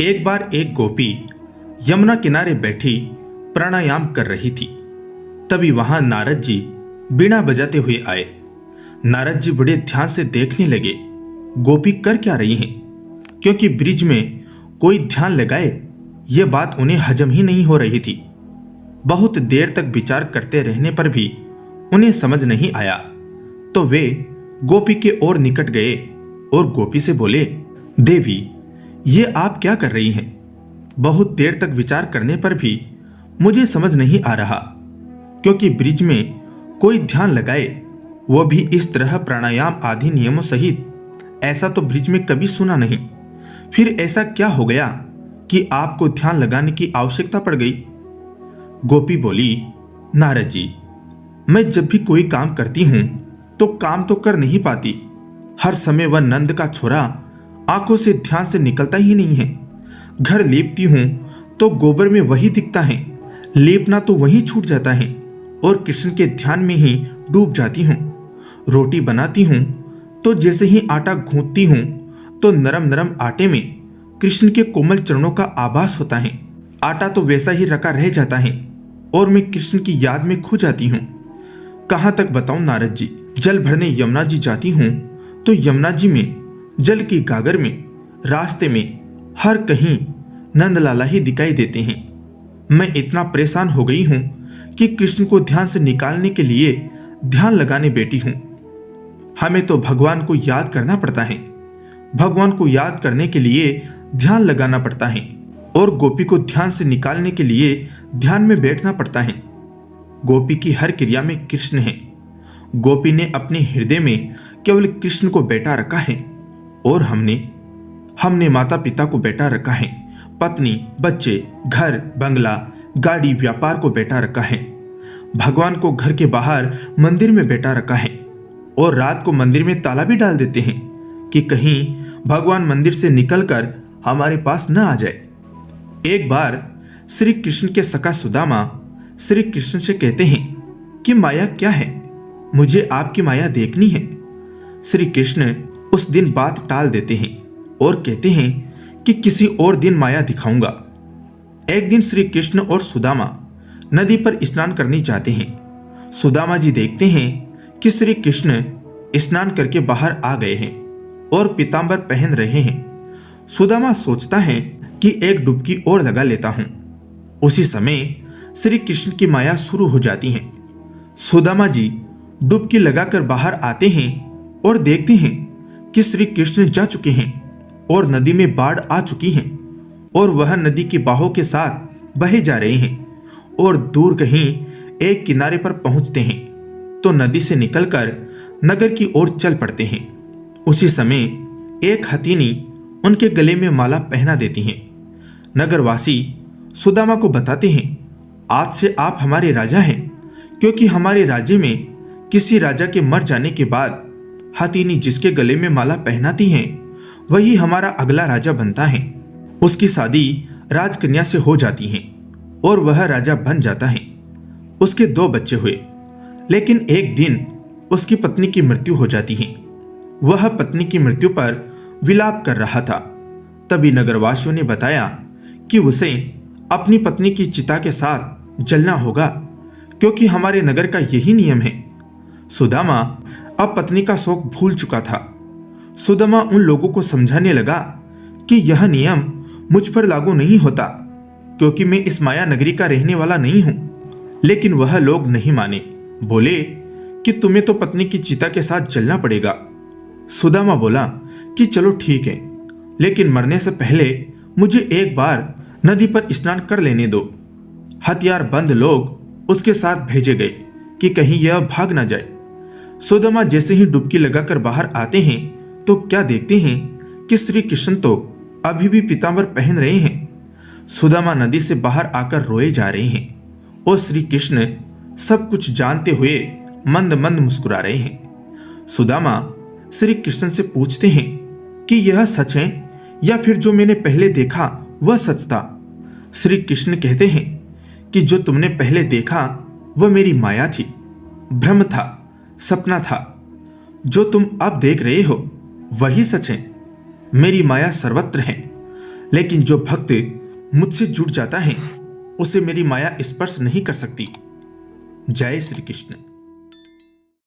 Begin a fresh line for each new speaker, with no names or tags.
एक बार एक गोपी यमुना किनारे बैठी प्राणायाम कर रही थी। तभी वहां नारद जी बीड़ा बजाते हुए आए। नारद जी बड़े ध्यान से देखने लगे गोपी कर क्या रही हैं, क्योंकि ब्रिज में कोई ध्यान लगाए ये बात उन्हें हजम ही नहीं हो रही थी। बहुत देर तक विचार करते रहने पर भी उन्हें समझ नहीं आया, तो वे गोपी के ओर निकट गए और गोपी से बोले, देवी, ये आप क्या कर रही हैं? बहुत देर तक विचार करने पर भी मुझे समझ नहीं आ रहा, क्योंकि ब्रिज में कोई ध्यान लगाए, वो भी इस तरह प्राणायाम आदि नियमों सहित। ऐसा तो ब्रिज में कभी सुना नहीं। फिर ऐसा क्या हो गया कि आपको ध्यान लगाने की आवश्यकता पड़ गई? गोपी बोली, नारद जी, मैं जब भी कोई काम करती हूं तो काम तो कर नहीं पाती। हर समय वह नंद का छोरा आंखों से ध्यान से निकलता ही नहीं है। घर लीपती हूं तो गोबर में वही दिखता है, लीपना तो वही छूट जाता है और कृष्ण के ध्यान में ही डूब जाती हूं। रोटी बनाती हूं तो जैसे ही आटा गूंथती हूं तो नरम नरम आटे में कृष्ण के कोमल चरणों का आभास होता है। आटा तो वैसा ही रखा रह जाता है और मैं कृष्ण की याद में खो जाती हूँ। कहाँ तक बताऊं नारद जी, जल भरने यमुना जी जाती हूँ तो यमुना जी में जल की गागर में रास्ते में हर कहीं नंदलाला ही दिखाई देते हैं। मैं इतना परेशान हो गई हूं कि कृष्ण को ध्यान से निकालने के लिए ध्यान लगाने बैठी हूं। हमें तो भगवान को याद करना पड़ता है, भगवान को याद करने के लिए ध्यान लगाना पड़ता है और गोपी को ध्यान से निकालने के लिए ध्यान में बैठना पड़ता है। गोपी की हर क्रिया में कृष्ण है। गोपी ने अपने हृदय में केवल कृष्ण को बैठा रखा है और हमने माता पिता को बैठा रखा है, पत्नी, बच्चे, घर, बंगला, गाड़ी, व्यापार को बैठा रखा है। भगवान को घर के बाहर मंदिर में बैठा रखा है और रात को मंदिर में ताला भी डाल देते हैं कि कहीं भगवान मंदिर से निकलकर हमारे पास न आ जाए। एक बार श्री कृष्ण के सखा सुदामा श्री कृष्ण से कहते हैं कि माया क्या है, मुझे आपकी माया देखनी है। श्री कृष्ण उस दिन बात टाल देते हैं और कहते हैं कि किसी और दिन माया दिखाऊंगा। एक दिन श्री कृष्ण और सुदामा नदी पर स्नान करने जाते हैं। सुदामा जी देखते हैं कि श्री कृष्ण स्नान करके बाहर आ गए हैं और पीतांबर पहन रहे हैं। सुदामा सोचता है कि एक डुबकी और लगा लेता हूं। उसी समय श्री कृष्ण की माया शुरू हो जाती है। सुदामा जी डुबकी लगाकर बाहर आते हैं और देखते हैं कि श्री कृष्ण जा चुके हैं और नदी में बाढ़ आ चुकी है और वह नदी की बाहों के साथ बहे जा रहे हैं और दूर कहीं एक किनारे पर पहुंचते हैं तो नदी से निकलकर नगर की ओर चल पड़ते हैं। उसी समय एक हथिनी उनके गले में माला पहना देती हैं। नगरवासी सुदामा को बताते हैं, आज से आप हमारे राजा हैं, क्योंकि हमारे राज्य में किसी राजा के मर जाने के बाद हथिनी जिसके गले में माला पहनाती है वही हमारा अगला राजा बनता है। उसकी शादी राजकन्या से हो जाती है और वह राजा बन जाता है। उसके 2 बच्चे हुए, लेकिन एक दिन उसकी पत्नी की मृत्यु हो जाती है। वह पत्नी की मृत्यु पर विलाप कर रहा था। तभी नगरवासियों ने बताया कि उसे अपनी पत्नी की चिता के साथ जलना होगा, क्योंकि हमारे नगर का यही नियम है। सुदामा अब पत्नी का शोक भूल चुका था। सुदामा उन लोगों को समझाने लगा कि यह नियम मुझ पर लागू नहीं होता, क्योंकि मैं इस माया नगरी का रहने वाला नहीं हूं। लेकिन वह लोग नहीं माने, बोले कि तुम्हें तो पत्नी की चिता के साथ जलना पड़ेगा। सुदामा बोला कि चलो ठीक है, लेकिन मरने से पहले मुझे एक बार नदी पर स्नान कर लेने दो। हथियार बंद लोग उसके साथ भेजे गए कि कहीं यह भाग ना जाए। सुदामा जैसे ही डुबकी लगाकर बाहर आते हैं तो क्या देखते हैं कि श्री कृष्ण तो अभी भी पीतांबर पहन रहे हैं। सुदामा नदी से बाहर आकर रोए जा रहे हैं और श्री कृष्ण सब कुछ जानते हुए मंद मंद मुस्कुरा रहे हैं। सुदामा श्री कृष्ण से पूछते हैं कि यह सच है या फिर जो मैंने पहले देखा वह सच था। श्री कृष्ण कहते हैं कि जो तुमने पहले देखा वह मेरी माया थी, भ्रम था, सपना था। जो तुम अब देख रहे हो वही सच है। मेरी माया सर्वत्र है, लेकिन जो भक्त मुझसे जुड़ जाता है उसे मेरी माया स्पर्श नहीं कर सकती। जय श्री कृष्ण।